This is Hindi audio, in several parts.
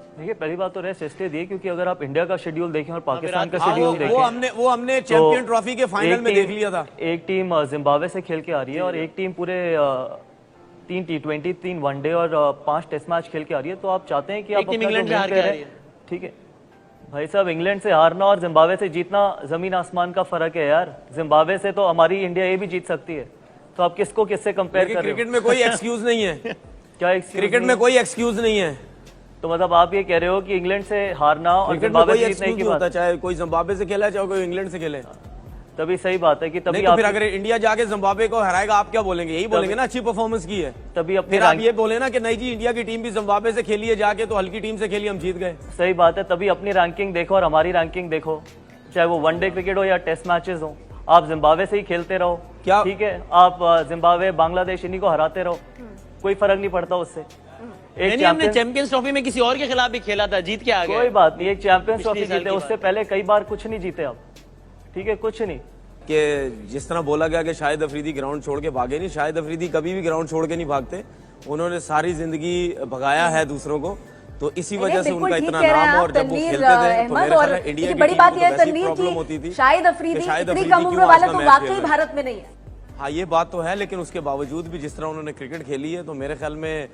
देखिए पहली बात तो रेस्ट इसलिए दी क्योंकि अगर आप इंडिया का शेड्यूल देखें और पाकिस्तान का शेड्यूल देखें, वो हमने चैंपियन ट्रॉफी के फाइनल में देख लिया था। एक टीम जिम्बाब्वे से खेल के आ रही है और एक टीम पूरे 3 T20, 3 वनडे और 5 टेस्ट मैच खेल के आ रही है। तो आप चाहते हैं कि आप अपना इंग्लैंड से हार के आ रही है। ठीक है भाई साहब, इंग्लैंड से हारना और जिम्बाब्वे से जीतना जमीन आसमान का फर्क है यार। जिम्बाब्वे से तो हमारी इंडिया ये भी जीत सकती है, तो आप किसको किससे कंपेयर कर रहे हो? क्रिकेट में कोई एक्सक्यूज नहीं है। क्या क्रिकेट में कोई एक्सक्यूज नहीं है। तो मतलब आप ये कह रहे हो कि इंग्लैंड से हारना और क्रिकेट में जिम्बाब्वे कोई से जीतने की एक्सक्यूज होता, बात, चाहे कोई जिम्बाब्वे से खेला चाहे कोई इंग्लैंड से खेले। तभी सही बात है कि तभी नहीं तो आप फिर अगर इंडिया जाके जिम्बाब्वे को हराएगा आप क्या बोलेंगे? यही बोलेंगे ना अच्छी परफॉर्मेंस की है। तभी अपनी फिर आप ये बोले ना कि नहीं जी इंडिया की टीम भी जिम्बाब्वे से खेली है जाके, तो हल्की टीम से खेली हम जीत गए। सही बात है, तभी अपनी रैंकिंग देखो और हमारी रैंकिंग देखो, चाहे वो वनडे क्रिकेट हो या टेस्ट मैचेस हो। आप जिम्बाब्वे से ही खेलते रहो, क्या ठीक है? आप जिम्बाब्वे, बांग्लादेश इन्हीं को हराते रहो, कोई फर्क नहीं पड़ता उससे। नहीं, हमने चैंपियंस ट्रॉफी में किसी और के खिलाफ भी खेला था, जीत के आ गए। कोई बात नहीं, एक चैंपियंस ट्रॉफी पिछले साल जीते, की उससे पहले कई बार कुछ नहीं जीते आप, ठीक है? कुछ नहीं। कि जिस तरह बोला गया कि शाहिद अफरीदी ग्राउंड छोड़ के भागे नहीं, शाहिद अफरीदी कभी भी ग्राउंड छोड़ के नहीं भागते। उन्होंने सारी जिंदगी भगाया है दूसरों को, तो इसी वजह से उनका इतना नाम। और जब वो खेलते थे तो मेरे ख्याल में इंडिया की बड़ी बात टीम यह को है वैसी प्रॉब्लम होती थी। शाहिद अफरीदी इतनी कम उम्र क्यों वाला आज का तो मैच वाकई खेल रहे हैं। भारत में नहीं है। हाँ ये बात तो है, लेकिन उसके बावजूद भी जिस तरह उन्होंने क्रिकेट खेली है तो मेरे ख्याल में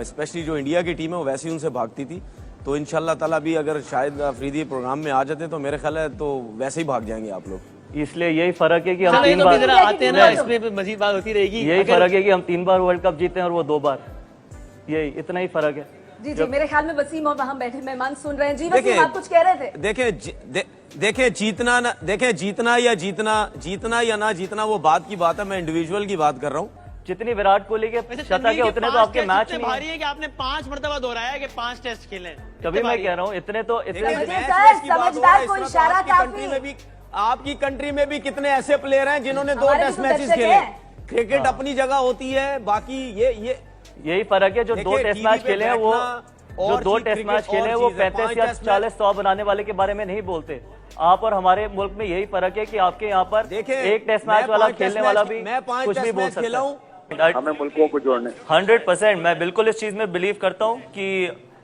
स्पेशली जो इंडिया की टीम है वो वैसे ही उनसे भागती थी। तो इंशाल्लाह ताला भी अगर शाहिद अफरीदी प्रोग्राम में आ जाते तो मेरे ख्याल है तो वैसे ही भाग जाएंगे आप लोग। इसलिए यही फर्क है कि हम चलो, 3 तो बार जरा आते हैं ना, इसमें मजीद बात होती रहेगी। यही फर्क है कि हम 3 बार वर्ल्ड कप जीते हैं और वो 2 बार, यही इतना ही फर्क है। जी जी, मेरे ख्याल में वसीम और वहां बैठे मेहमान सुन रहे हैं। जी वसीम, आप कुछ कह रहे थे? देखें जीतना या ना जीतना वो बात की बात है। मैं इंडिविजुअल की बात कर रहा हूँ। जितनी विराट कोहली के शतक है उतने तो आपके मैच नहीं भारी है कि आपने 5 मरतबा दोहराया है कि 5 टेस्ट खेले। तभी मैं कह रहा हूँ इतने तो समझदार को इशारा काफी। आपकी कंट्री में भी कितने ऐसे प्लेयर हैं जिन्होंने 2 टेस्ट मैचेस खेले। क्रिकेट अपनी जगह होती है, बाकी ये यही फर्क है। जो 2 टेस्ट मैच खेले हैं वो जो 2 टेस्ट मैच खेले हैं वो 35 या 40 100 बनाने वाले के बारे में नहीं बोलते। आप और हमारे मुल्क में यही फर्क है कि आपके यहाँ पर एक टेस्ट मैच वाला खेलने वाला भी कुछ नहीं बोल सकता। हमें मुल्कों को जोड़ने 100% मैं बिल्कुल इस चीज में बिलीव करता हूँ कि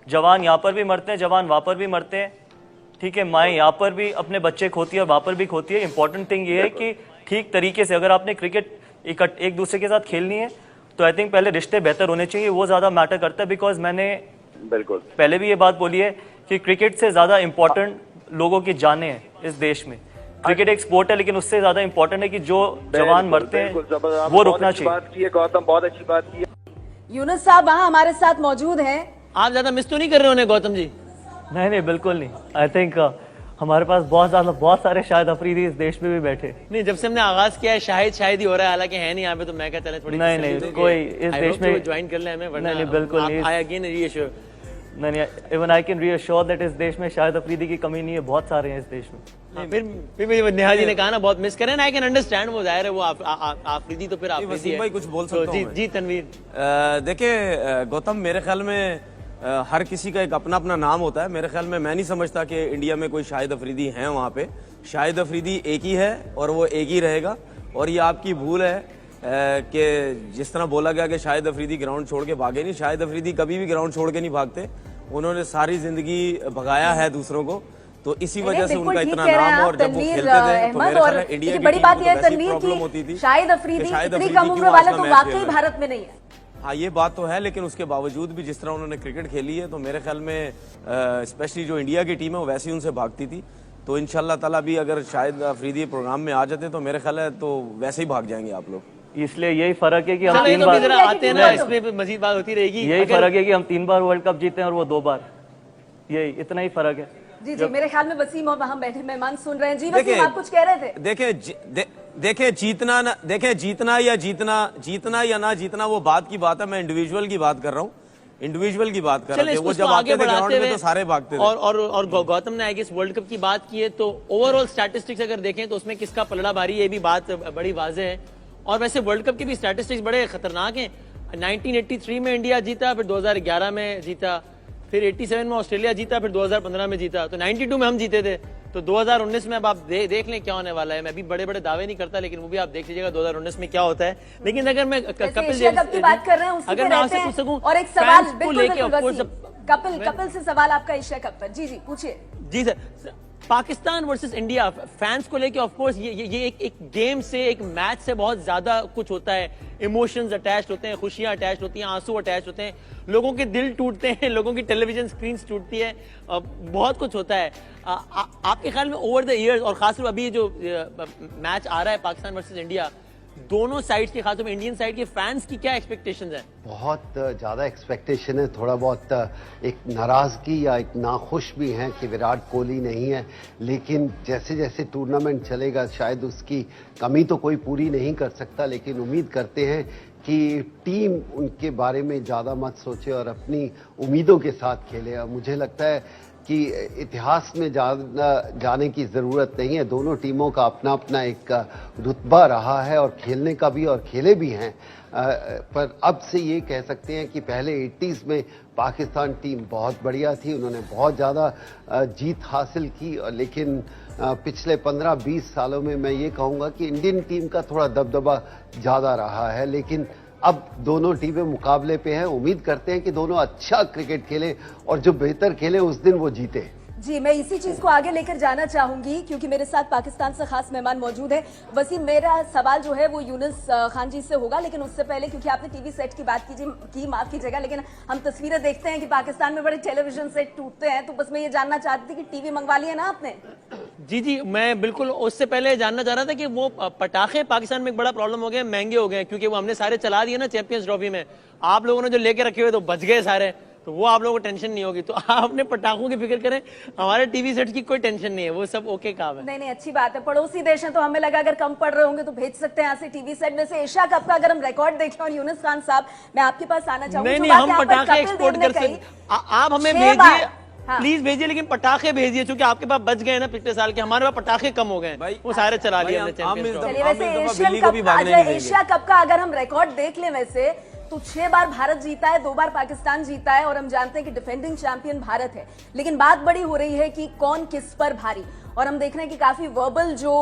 जवान यहाँ पर भी मरते हैं, जवान वहां पर भी मरते हैं, ठीक है? माएँ यहाँ पर भी अपने बच्चे खोती है और वहां पर भी खोती है। इंपॉर्टेंट थिंग ये है कि ठीक तरीके से अगर आपने क्रिकेट एक दूसरे के साथ खेलनी है तो आई थिंक पहले रिश्ते बेहतर होने चाहिए, वो ज्यादा मैटर करता है। बिकॉज मैंने बिल्कुल पहले भी ये बात बोली है कि क्रिकेट से ज्यादा इंपॉर्टेंट लोगों की जानें हैं इस देश में। क्रिकेट एक स्पोर्ट है, लेकिन उससे ज्यादा इंपॉर्टेंट है कि जो जवान मरते हैं वो रुकना चाहिए। बात की है गौतम, बहुत अच्छी बात की है। यूनुस साहब वहाँ हमारे साथ मौजूद हैं। आप ज्यादा मिस तो नहीं कर रहे होने गौतम जी? नहीं बिल्कुल नहीं। आई थिंक हमारे पास बहुत सारे शाहिद अफरीदी इस देश में भी बैठे। नहीं, जब से हमने आगाज किया है शाहिद ही हो रहा है, हालांकि है नहीं यहाँ पे, तो मैं कहता है थोड़ी नहीं कोई इस देश में ज्वाइन कर ले हमें, वरना नहीं बिल्कुल नहीं। आई अगेन रीअश्योर नहीं, even I can reassure that इस देश में शाहिद अफरीदी की कमी नहीं है, बहुत सारे हैं इस देश में। फिर नेहा जी ने कहा ना बहुत मिस करें, आई कैन अंडरस्टैंड, वो जाहिर है वो आफरीदी तो फिर आफरीदी है। भाई कुछ बोल सकता हूं? जी तनवीर, देखिए गौतम, मेरे ख्याल में हर किसी का एक अपना अपना नाम होता है। मेरे ख्याल में मैं नहीं समझता कि इंडिया में कोई शाहिद अफरीदी हैं वहाँ पे। शाहिद अफरीदी एक ही है और वो एक ही रहेगा। और ये आपकी भूल है कि जिस तरह बोला गया कि शाहिद अफरीदी ग्राउंड छोड़ के भागे नहीं, शाहिद अफरीदी कभी भी ग्राउंड छोड़ के नहीं भागते। उन्होंने सारी जिंदगी भगाया है दूसरों को, तो इसी वजह से उनका इतना नाम। और जब वो खेलते थे तो मेरे ख्याल में इंडिया की बड़ी बात टीम यह को है वैसी प्रॉब्लम होती थी। शाहिद अफरीदी इतनी कम उम्र क्यों वाला आज का तो मैच वाकई खेल रहे हैं। भारत में नहीं है। हाँ ये बात तो है, लेकिन उसके बावजूद भी जिस तरह उन्होंने क्रिकेट खेली है तो मेरे ख्याल में स्पेशली जो इंडिया की टीम है वो वैसे ही उनसे भागती थी। तो इंशाल्लाह ताला भी अगर शाहिद अफरीदी प्रोग्राम में आ जाते तो मेरे ख्याल है तो वैसे ही भाग जाएंगे आप लोग। इसलिए यही फर्क है कि हम 3 तो बार जरा आते हैं ना, इसमें मजीद बात होती रहेगी। यही फर्क है कि हम 3 बार वर्ल्ड कप जीते हैं और वो 2 बार, यही इतना ही फर्क है। जी जी, मेरे ख्याल में वसीम और वहाँ बैठे मेहमान सुन रहे हैं। जी वसीम, आप कुछ कह रहे थे? देखें जीतना या ना जीतना वो बात की बात है। मैं इंडिविजुअल की बात कर रहा हूँ। इंडिविजुअल की बात कर रहे थे, वो जब आते थे ग्राउंड में तो सारे भागते थे। और गौतम ने आगे इस वर्ल्ड कप की बात की है, तो ओवरऑल स्टैटिस्टिक्स अगर देखें तो उसमें किसका पलड़ा भारी है, ये भी बात बड़ी वाज़ेह है। और वैसे वर्ल्ड कप के भी स्टैटिस्टिक्स बड़े खतरनाक हैं। 1983 में इंडिया जीता, फिर 2011 में जीता, फिर 87 में ऑस्ट्रेलिया जीता, फिर 2015 में जीता, तो 92 में हम जीते थे। तो 2019 में अब आप देख लें क्या होने वाला है। मैं भी बड़े बड़े दावे नहीं करता, लेकिन वो भी आप देख लीजिएगा 2019 में क्या होता है। लेकिन अगर मैं कपिल देव की बात कर रहे हैं, अगर मैं आपसे पूछ सकूं और एक सवाल को लेके, ऑफ कोर्स कपिल से सवाल आपका एशिया कप पर। जी जी पूछिए। जी sir, Pakistan versus India, fans को लेके ऑफ कोर्स ये एक गेम से, एक मैच से बहुत ज्यादा कुछ होता है। इमोशंस अटैच्ड होते हैं, खुशियां अटैच्ड होती हैं, आंसू अटैच्ड होते हैं, लोगों के दिल टूटते हैं, लोगों की टेलीविजन स्क्रीन टूटती है, बहुत कुछ होता है। आपके ख्याल में ओवर द ईयर्स, और खासकर अभी जो मैच आ रहा है पाकिस्तान वर्सेस इंडिया, दोनों साइड्स के, खासतौर पर इंडियन साइड के फैंस की क्या एक्सपेक्टेशंस हैं? बहुत ज़्यादा एक्सपेक्टेशन है, थोड़ा बहुत एक नाराज़गी या एक नाखुश भी हैं कि विराट कोहली नहीं है, लेकिन जैसे जैसे टूर्नामेंट चलेगा शायद उसकी कमी तो कोई पूरी नहीं कर सकता, लेकिन उम्मीद करते हैं कि टीम उनके बारे में ज़्यादा मत सोचे और अपनी उम्मीदों के साथ खेले। मुझे लगता है कि इतिहास में जाने की ज़रूरत नहीं है, दोनों टीमों का अपना अपना एक रुतबा रहा है और खेलने का भी, और खेले भी हैं। पर अब से ये कह सकते हैं कि पहले 80s में पाकिस्तान टीम बहुत बढ़िया थी, उन्होंने बहुत ज़्यादा जीत हासिल की, लेकिन पिछले 15-20 सालों में मैं ये कहूँगा कि इंडियन टीम का थोड़ा दबदबा ज़्यादा रहा है। लेकिन अब दोनों टीमें मुकाबले पे हैं, उम्मीद करते हैं कि दोनों अच्छा क्रिकेट खेलें और जो बेहतर खेलें उस दिन वो जीते। जी, मैं इसी चीज को आगे लेकर जाना चाहूंगी क्योंकि मेरे साथ पाकिस्तान से खास मेहमान मौजूद है। वसीम, मेरा सवाल जो है वो यूनुस खान जी से होगा, लेकिन उससे पहले क्योंकि आपने टीवी सेट की बात की माफ कीजिएगा, लेकिन हम तस्वीरें देखते हैं कि पाकिस्तान में बड़े टेलीविजन सेट टूटते हैं, तो बस मैं ये जानना चाहती थी कि टीवी मंगवा लिया ना आपने? जी, मैं बिल्कुल उससे पहले जानना चाह रहा था कि वो पटाखे पाकिस्तान में एक बड़ा प्रॉब्लम हो गया, महंगे हो गए, क्योंकि वो हमने सारे चला दिए ना चैंपियंस ट्रॉफी में। आप लोगों ने जो लेके रखे हुए तो बच गए सारे, तो वो आप लोगों को टेंशन नहीं होगी। तो आप अपने पटाखों की फिक्र करें, हमारे टीवी सेट की कोई टेंशन नहीं है, वो सब ओके काम है। नहीं, अच्छी बात है। पड़ोसी देश है तो हमें लगा अगर कम पड़ रहे होंगे तो भेज सकते हैं यहाँ से टीवी सेट में से। एशिया कप का अगर हम रिकॉर्ड देखें, और यूनुस खान साहब मैं आपके पास आना चाहूंगी। नहीं, हम पटाखे एक्सपोर्ट कर सकते, आप हमें भेजिए, प्लीज भेजिए, लेकिन पटाखे भेजिए, क्योंकि आपके पास बच गए ना पिछले साल के, हमारे पास पटाखे कम हो गए, वो सारे चला लिए हमने चैंपियंस ट्रॉफी। एशिया कप का अगर हम रिकॉर्ड देख लें वैसे तो 6 बार भारत जीता है, 2 बार पाकिस्तान जीता है, और हम जानते हैं कि डिफेंडिंग चैंपियन भारत है। लेकिन बात बड़ी हो रही है कि कौन किस पर भारी, और हम देख रहे हैं कि काफी वर्बल जो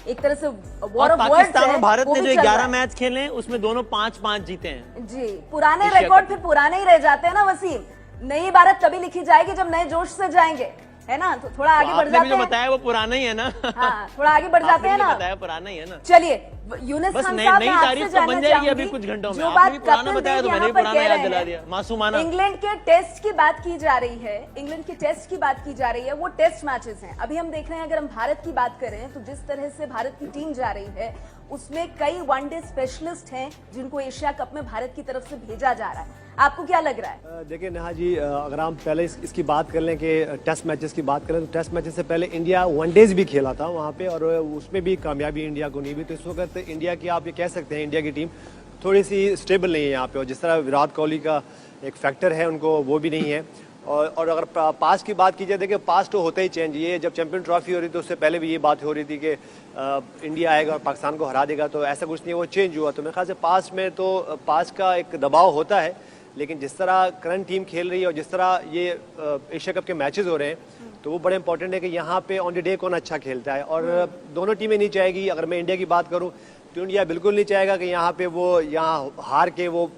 एक तरह से वॉर ऑफ वर्ड्स है। पाकिस्तान और भारत ने जो 11 मैच खेले हैं उसमें दोनों 5-5 जीते हैं। जी, पुराने रिकॉर्ड फिर पुराने ही रह जाते हैं ना वसीम। नई भारत तभी लिखी जाएगी जब नए जोश से जाएंगे, है ना? तो थोड़ा आगे बढ़ जाते हैं। जो बताया वो पुराना ही है ना। हाँ, थोड़ा आगे बढ़ जाते हैं ना। बताया पुराना ही है ना। चलिए, यूनुस खान साहब, नई तारीफ तो बन जाएगी अभी कुछ घंटों में। आपने भी पुराना बताया तो मैंने भी पुराना याद दिला दिया, मासूमाना। इंग्लैंड के टेस्ट की बात की जा रही है, इंग्लैंड के टेस्ट की बात की जा रही है, वो टेस्ट मैचेस हैं। अभी हम देख रहे हैं, अगर हम भारत की बात करें तो जिस तरह से भारत की टीम जा रही है उसमें कई वनडे स्पेशलिस्ट हैं जिनको एशिया कप में भारत की तरफ से भेजा जा रहा है। आपको क्या लग रहा है? देखिए नेहा जी, अगर हम पहले इसकी बात कर लें कि टेस्ट मैचेस की बात करें, तो टेस्ट मैचेस से पहले इंडिया वनडेज भी खेला था वहाँ पे, और उसमें भी कामयाबी इंडिया को नहीं हुई। तो इस वक्त इंडिया की, आप ये कह सकते हैं, इंडिया की टीम थोड़ी सी स्टेबल नहीं है यहाँ पे, और जिस तरह विराट कोहली का एक फैक्टर है उनको, वो भी नहीं है। और अगर पास की बात की जाए, देखिए पास तो होता ही चेंज। ये जब चैंपियन ट्रॉफी हो रही थी उससे पहले भी ये बात हो रही थी कि इंडिया आएगा और पाकिस्तान को हरा देगा, तो ऐसा कुछ नहीं है, वो चेंज हुआ। तो मेरे ख्याल से पास में तो पास का एक दबाव होता है, लेकिन जिस तरह करंट टीम खेल रही है और जिस तरह ये एशिया कप के मैचेस हो रहे हैं, तो वो बड़े इंपॉर्टेंट है कि यहाँ पे ऑन द डे कौन अच्छा खेलता है। और दोनों टीमें नहीं चाहेगी, अगर मैं इंडिया की बात करूँ तो इंडिया बिल्कुल नहीं चाहेगा कि यहाँ पे वो यहाँ हार के वो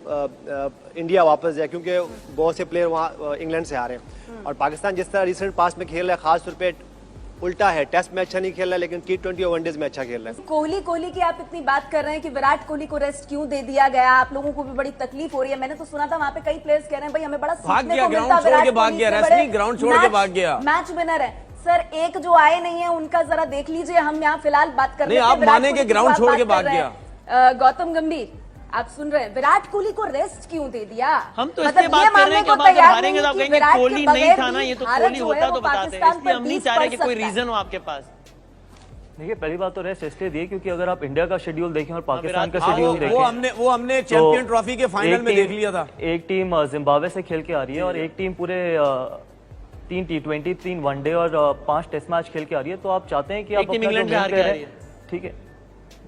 इंडिया वापस जाए, क्योंकि बहुत से प्लेयर वहाँ इंग्लैंड से आ रहे हैं। और पाकिस्तान जिस तरह रिसेंट पास में खेल रहा है, खासतौर पे उल्टा है, टेस्ट में अच्छा नहीं खेल रहा है, लेकिन T20 और वनडेज में अच्छा खेल रहा है। कोहली की आप इतनी बात कर रहे हैं कि विराट कोहली को रेस्ट क्यों दे दिया गया, आप लोगों को भी बड़ी तकलीफ हो रही है। मैंने तो सुना था वहाँ पे कई प्लेयर्स कह रहे हैं भाई हमें बड़ा सीखने को मिलता है, ग्राउंड छोड़ के भाग गया, मैच विनर है। सर, एक जो आए नहीं है उनका जरा देख लीजिए, हम यहाँ फिलहाल बात कर रहे हैं, आप माने कि ग्राउंड छोड़ के भाग गया। गौतम गंभीर, आप सुन रहे हैं, विराट कोहली को रेस्ट क्यों दे दिया? हम तो इसलिए बात कर रहे हैं कि अब अगर हारेंगे तो आप कहेंगे कोहली नहीं था ना, ये तो कोहली होता तो बताते हैं, इसलिए हम नहीं चाह रहे कि कोई रीजन हो आपके पास। देखिए, पहली बात तो रेस्ट इसलिए दी क्योंकि अगर आप इंडिया का शेड्यूल देखें और पाकिस्तान का शेड्यूल देखें, वो हमने चैंपियन ट्रॉफी के फाइनल में देख लिया था। एक टीम जिम्बाब्वे से खेल के आ रही है और एक टीम पूरे 3 T20, 3 वनडे और 5 टेस्ट मैच खेल के आ रही है। तो आप चाहते हैं कि आप इंग्लैंड से हार के आ रही है। ठीक है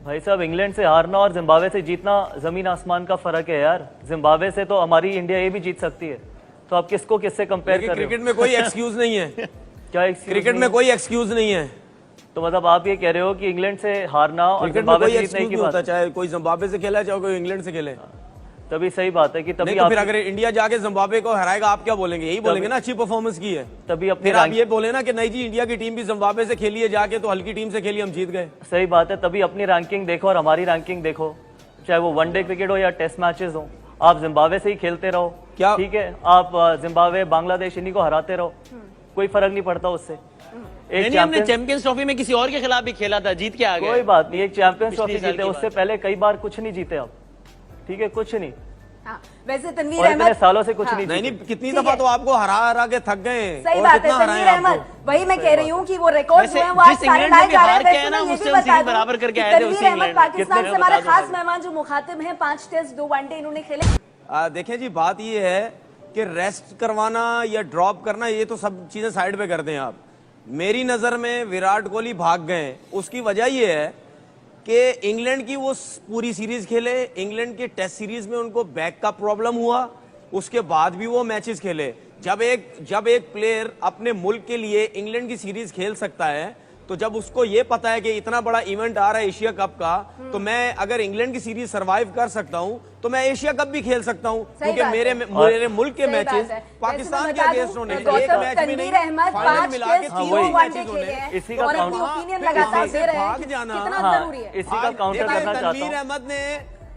भाई साहब, इंग्लैंड से हारना और जिम्बाब्वे से जीतना जमीन आसमान का फर्क है यार। जिम्बाब्वे से तो हमारी इंडिया ये भी जीत सकती है, तो आप किसको किससे कंपेयर कर रहे हो? क्रिकेट में कोई एक्सक्यूज नहीं है। क्या क्रिकेट में कोई एक्सक्यूज नहीं है। तो मतलब आप ये कह रहे हो कि इंग्लैंड से हारना और क्रिकेट में जिम्बाब्वे कोई से जीतने एक्सक्यूज की नहीं बात, होता, चाहे कोई जिम्बाब्वे से खेला चाहे कोई इंग्लैंड से खेले। तभी सही बात है कि नहीं तभी तो आप फिर अगर इंडिया जाके जिम्बाब्वे को हराएगा आप क्या बोलेंगे? यही बोलेंगे ना अच्छी परफॉर्मेंस की है। तभी अपनी फिर आप रैंक- ये बोले ना कि नहीं जी इंडिया की टीम भी जिम्बाब्वे से खेली है जाके तो हल्की टीम से खेली हम जीत गए। सही बात है, तभी अपनी रैंकिंग देखो और हमारी रैंकिंग देखो, चाहे वो वनडे क्रिकेट हो या टेस्ट मैचेस हो, आप जिम्बाब्वे से ही खेलते रहो, क्या- ठीक है, आप जिम्बाब्वे बांग्लादेश इन्हीं को हराते रहो, कोई फर्क नहीं पड़ता उससे। एक नहीं, हमने चैंपियन, चैंपियंस ट्रॉफी में किसी और के खिलाफ भी खेला था, जीत के आ गए। कोई बात नहीं, एक चैंपियंस पिछले ट्रॉफी साल जीते, की उससे पहले कई बार कुछ नहीं जीते आप, ठीक है, कुछ नहीं, हाँ, वैसे तनवीर और इतने अहमद सालों से कुछ हाँ। नहीं नहीं जीते। नहीं कितनी ठीक दफा है। तो आपको हरा हरा के थक गए सही और बात है कितना हराए तनवीर अहमद, आपको। वही मैं कह रही हूँ कि वो रिकॉर्ड जो वैसे है वो आज जिस सारे इंग्लैंड लाए में जा रहे हार हैं। के आए ना, वैसे मैं उससे ये हम भी बता सीरीज दूं बराबर करके कि आए थे तनवीर उसी अहमद इंग्लैंड में। पाकिस्तान कितने से हमारे बता दो खास सर। मेहमान जो मुखातिब हैं, 5 टेस्ट 2 वनडे इन्होंने खेले। देखें जी बात ये है कि रेस्ट करवाना या ड्रॉप करना ये तो सब चीजें साइड पे कर दें आप। मेरी नजर में विराट कोहली भाग गए, उसकी वजह ये है कि इंग्लैंड की वो पूरी सीरीज खेले, इंग्लैंड के टेस्ट सीरीज में उनको बैक का प्रॉब्लम हुआ, उसके बाद भी वो मैचेस खेले। जब एक प्लेयर अपने मुल्क के लिए इंग्लैंड की सीरीज खेल सकता है तो जब उसको ये पता है कि इतना बड़ा इवेंट आ रहा है एशिया कप का, तो मैं अगर इंग्लैंड की सीरीज सरवाइव कर सकता हूं तो मैं एशिया कप भी खेल सकता हूं, सही क्योंकि बात मेरे है। मेरे मुल्क के सही बात मैचेस है। पाकिस्तान वैसे के मैं अगेंस्ट बता होने दूं, एक गौतम मैच भी तनवीर नहीं, अहमद फाइनल 5 मिला के टेस्ट हाँ, 2 वही। वनडे खेले हैं इसी का और अपनी काउंटर- ओपिनियन फिर लगातार इसी दे से रहे हैं भाग जाना। कितना हाँ, जरूरी है। इसी का काउंटर देखिए, करना चाहता तनवीर हूँ। अहमद ने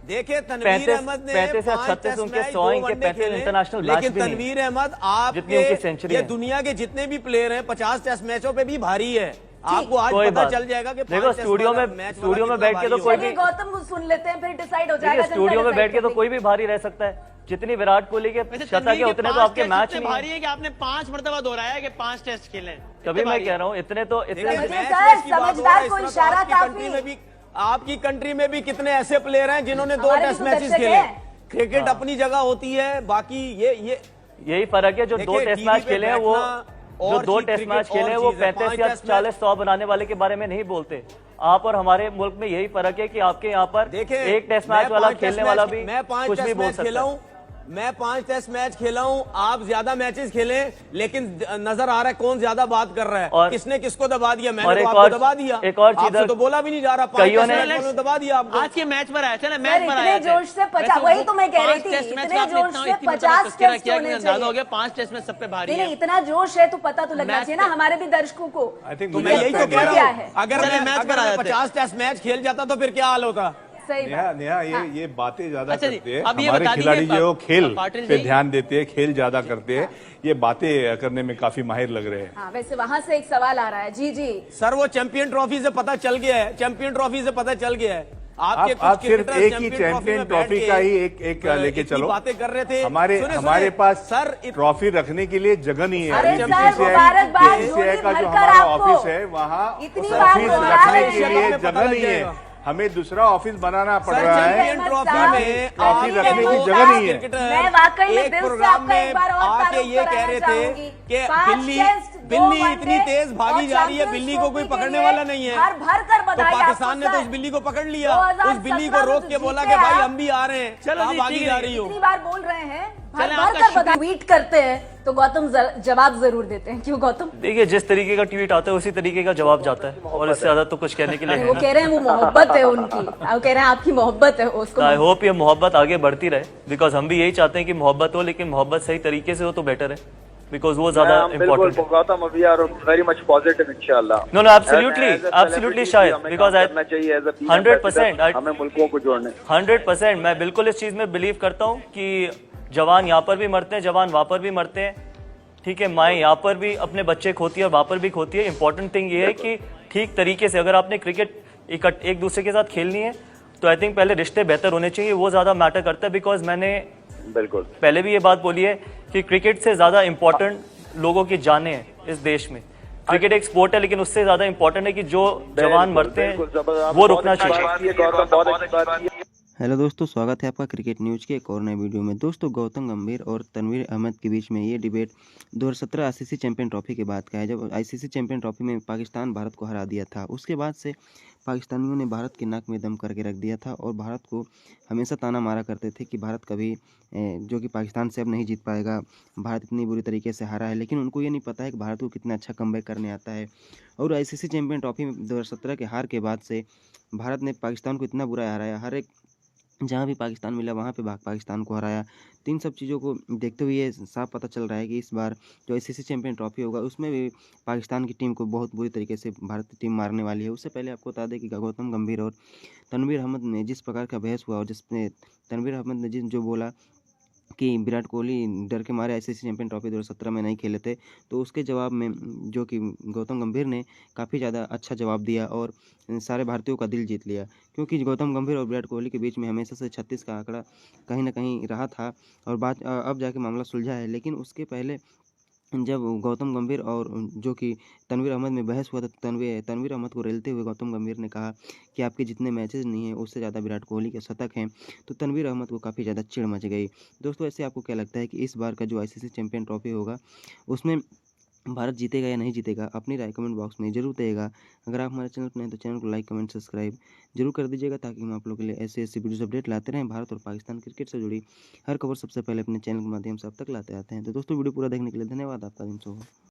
देखे तनवीर 35 अहमद ने 35 या 5 36 टेस्ट उनके मैच, 100 2 इनके वनडे 35 खेले, इंटरनेशनल मैच लेकिन भी नहीं। तनवीर अहमद जितनी उनकी आपके सेंचुरी ये है। दुनिया के जितने भी प्लेयर हैं 50 टेस्ट मैचों पे भी भारी है। आपको आज कोई पता बात चल जाएगा कि देखो, 5 टेस्ट स्टूडियो वाला में- मैच स्टूडियो वाला में बैठ कितना के तो भारी कोई होगा। चलिए गौतम वो सुन लेते हैं, फिर डिसाइड हो जाएगा। देखिए, स्टूडियो में जनता बैठ के तो decide कोई भी भारी रह सकता है, जितनी विराट कोहली के वैसे शतक तनवीर है के उतने तो 5 आपके टेस्ट मैच इतने नहीं भारी है। है कि आपने 5 मरतबा दोहराया कि 5 टेस्ट खेले हैं। तभी इतने मैं भारी कह है। रहा हूँ इतने तो देखिए, इतने समझिए मैच सर, मैच की बात हो समझदार रहा है, को इस तरह इशारा आपकी कंट्री काफी। में भी आपकी कंट्री में भी कितने ऐसे प्लेयर हैं जिन्होंने 2 हमारे भी टेस्ट तो मैचेस दर्शक खेले। हैं। क्रिकेट अपनी जगह होती है, बाकी ये यही फर्क है। जो देखिए, 2 टेस्ट टीवी मैच पे खेले हैं वो बैठना जो और 2 चीज, टेस्ट क्रिकेट मैच खेले हैं और वो चीज है। 35 5 या टेस्ट 40 मैच 100 बनाने वाले के बारे में नहीं बोलते। आप और हमारे मुल्क में यही फर्क है कि आपके यहाँ पर देखिए, एक टेस्ट मैं मैच वाला 5 टेस्ट खेलने वाला मैच- भी मैं 5 कुछ भी टेस्ट बोल मैच सकता खेला है। हूं, मैं 5 टेस्ट मैच खेला हूं, आप ज्यादा मैचेस खेले, लेकिन नजर आ रहा है कौन ज्यादा बात कर रहा है, और- किसने किसको दबा दिया। और मैंने एक तो आपको और- दबा दिया, एक और चीज आपसे तो बोला भी नहीं जा रहा। 5 कईयों टेस्ट ने- मैच में दबा दिया आपको। आज के मैच पर आया, चले सर, मैच पर इतने आया जोश से 50 वही तो मैं कह रही थी, इतने जोश से 50 टेस्ट किया होने अंदाजा हो चाहिए। गया 5 टेस्ट में सब पे भारी नहीं है। नहीं, इतना जोश है तो पता तो लगना मैच चाहिए ना पे- हमारे भी दर्शकों को। तो मैं यही तो कह क्या रहा है। हूं, अगर चले मैं मैच पर अगर आ मैं जाते। 50 टेस्ट मैच खेल जाता तो फिर क्या हाल होता। सही बात। नेहा ये बातें ज्यादा अच्छा जी, करते हैं अब ये हमारे बता खिलाड़ी दीजिए, जो खेल पाटिल पे जी। ध्यान देते हैं, खेल ज्यादा करते हैं, ये बातें करने में काफी माहिर लग रहे हैं। हाँ, वैसे वहां से एक सवाल आ रहा है। जी जी, सर वो चैंपियन ट्रॉफी से पता चल गया है, चैंपियन ट्रॉफी से पता चल गया है। आपके कुछ आप सिर्फ क्रिकेटर एक ही चैंपियन चैंपियन में ट्रॉफी बैठ का के, ही एक लेके इतनी चलो। बातें कर रहे थे। हमारे सुने, हमारे सुने, पास सर ट्रॉफी रखने के लिए जगह नहीं है। अरे अभी सर, BCCI मुबारकबाद, BCCI झोली का जो भरकर हमारा आपको। ऑफिस है वहाँ इतनी बार ऑफिस बोला रखने है। के लिए एशिया कप में पता जगह लग नहीं है, जाएगा। हमें दूसरा ऑफिस बनाना पड़ सर रहा है। चैंपियन अहमद ट्रॉफी साहब, में ट्रॉफी आपके रखने की दो जगह नहीं है। क्रिकेटर मैं वाकई में एक दिल से प्रोग्राम आपका एक में बार और आके तारुफ ये कह कराना रहे थे चाहूंगी। कि 5 बिल्ली टेस्ट, 2 बिल्ली वनडे इतनी तेज भागी और जा रही है, चैंपियंस बिल्ली को कोई ट्रॉफी के पकड़ने लिए वाला नहीं है। भर भर कर तो बधाई पाकिस्तान ने आपको तो सर। उस बिल्ली को पकड़ लिया, 2017 उस बिल्ली को रोक के में बोला जीते कि भाई आप। हम भी आ रहे हैं, चलो आप जी, भागी ठीक जा है। रही हो। इतनी बार बोल रहे हैं, भर चलें, भर आपका कर शुक्र- बधाई। ट्वीट करते हैं तो गौतम जवाब जरूर देते हैं। क्यों गौतम? देखिए, जिस तरीके का ट्वीट आता है उसी तरीके का जवाब जाता है, और इससे ज्यादा तो कुछ कहने के लिए है वो कह रहे हैं वो मोहब्बत है उनकी, वो कह रहे हैं आपकी मोहब्बत है उसको। आई होप ये मोहब्बत आगे बढ़ती रहे, बिकॉज हम भी यही चाहते हैं कि मोहब्बत हो, लेकिन मोहब्बत सही तरीके से हो तो बेटर है, बिकॉज वो ज्यादा बिल्कुल इम्पोर्टेंट है। Gautam, we are very much positive इंशाल्लाह। No, absolutely शायद, because I- करना चाहिए as a peace 100% ambassador, हमें मुल्कों को जोड़ने। 100% मैं बिल्कुल इस चीज में बिलीव करता हूँ कि जवान यहाँ पर भी मरते हैं, जवान वहाँ पर भी मरते हैं, ठीक है। माएँ यहाँ पर भी अपने बच्चे खोती है और वहाँ पर भी खोती है। इंपॉर्टेंट थिंग ये है कि ठीक तरीके से अगर आपने क्रिकेट एक दूसरे के साथ खेलनी है तो आई थिंक पहले रिश्ते बेहतर होने चाहिए, वो ज़्यादा मैटर करता है। बिकॉज मैंने बिल्कुल पहले भी ये बात बोली है कि क्रिकेट से ज़्यादा इंपॉर्टेंट लोगों की जानें हैं इस देश में। क्रिकेट एक स्पोर्ट है, लेकिन उससे ज़्यादा इंपॉर्टेंट है कि जो जवान मरते हैं वो रुकना चाहिए। गौतम, बहुत अच्छी बात की है। हेलो दोस्तों, स्वागत है आपका क्रिकेट न्यूज़ के एक और नए वीडियो में। दोस्तों, गौतम गंभीर और तनवीर अहमद के बीच में ये डिबेट 2017 आईसीसी चैंपियन ट्रॉफी के बाद का है, जब आईसीसी चैंपियन ट्रॉफी में पाकिस्तान भारत को हरा दिया था। उसके बाद से पाकिस्तानियों ने भारत के नाक में दम करके रख दिया था और भारत को हमेशा ताना मारा करते थे कि भारत कभी जो कि पाकिस्तान से अब नहीं जीत पाएगा, भारत इतनी बुरी तरीके से हारा है। लेकिन उनको ये नहीं पता है कि भारत को कितना अच्छा कमबैक करने आता है। और आईसीसी चैंपियन ट्रॉफी में 2017 के हार के बाद से भारत ने पाकिस्तान को इतना बुरा हराया, हर एक जहाँ भी पाकिस्तान मिला वहाँ पे पाकिस्तान को हराया। तो इन सब चीज़ों को देखते हुए ये साफ पता चल रहा है कि इस बार जो आईसीसी चैंपियन ट्रॉफी होगा उसमें भी पाकिस्तान की टीम को बहुत बुरी तरीके से भारतीय टीम मारने वाली है। उससे पहले आपको बता दें कि गौतम गंभीर और तनवीर अहमद ने जिस प्रकार का बहस हुआ और जिसमें तनवीर अहमद ने जो बोला कि विराट कोहली डर के मारे आईसीसी चैंपियन ट्रॉफी 2017 में नहीं खेले थे, तो उसके जवाब में जो कि गौतम गंभीर ने काफ़ी ज़्यादा अच्छा जवाब दिया और सारे भारतीयों का दिल जीत लिया। क्योंकि गौतम गंभीर और विराट कोहली के बीच में हमेशा से 36 का आंकड़ा कहीं न कहीं रहा था और बात अब जाके मामला सुलझा है। लेकिन उसके पहले जब गौतम गंभीर और जो कि तनवीर अहमद में बहस हुआ था, तनवीर अहमद को रेलते हुए गौतम गंभीर ने कहा कि आपके जितने मैचेस नहीं हैं उससे ज़्यादा विराट कोहली के शतक हैं। तो तनवीर अहमद को काफ़ी ज़्यादा चिढ़ मच गई। दोस्तों, ऐसे आपको क्या लगता है कि इस बार का जो आईसीसी चैंपियन ट्रॉफी होगा उसमें भारत जीतेगा या नहीं जीतेगा? अपनी राय कमेंट बॉक्स में ज़रूर देगा। अगर आप हमारे चैनल पर नए हैं तो चैनल को लाइक, कमेंट, सब्सक्राइब जरूर कर दीजिएगा ताकि हम आप लोगों के लिए ऐसे वीडियोस अपडेट लाते रहें। भारत और पाकिस्तान क्रिकेट से जुड़ी हर खबर सबसे पहले अपने चैनल के माध्यम से आप तक लाते आते हैं। तो दोस्तों, वीडियो पूरा देखने के लिए धन्यवाद। आपका दिन शुभ हो।